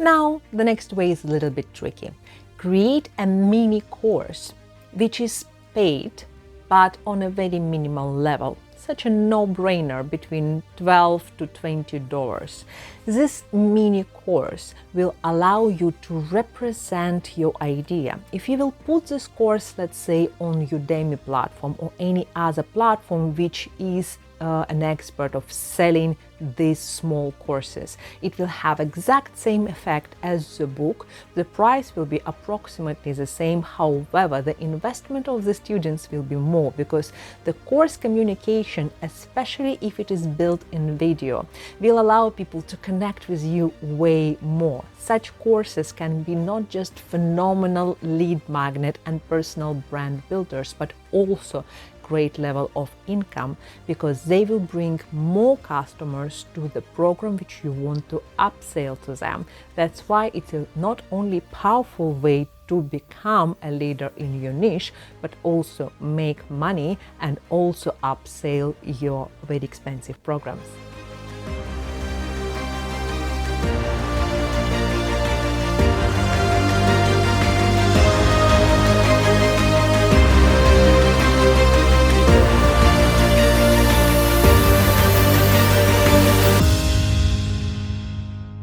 Now, the next way is a little bit tricky. Create a mini course which is paid but on a very minimal level. Such a no-brainer, between $12 to $20. This mini course will allow you to represent your idea. If you will put this course, let's say, on Udemy platform or any other platform which is an expert of selling these small courses, it will have exact same effect as the book. The price will be approximately the same. However, the investment of the students will be more, because the course communication, especially if it is built in video, will allow people to connect with you way more. Such courses can be not just phenomenal lead magnet and personal brand builders, but also great level of income, because they will bring more customers to the program which you want to upsell to them. That's why it's a not only powerful way to become a leader in your niche, but also make money and also upsell your very expensive programs.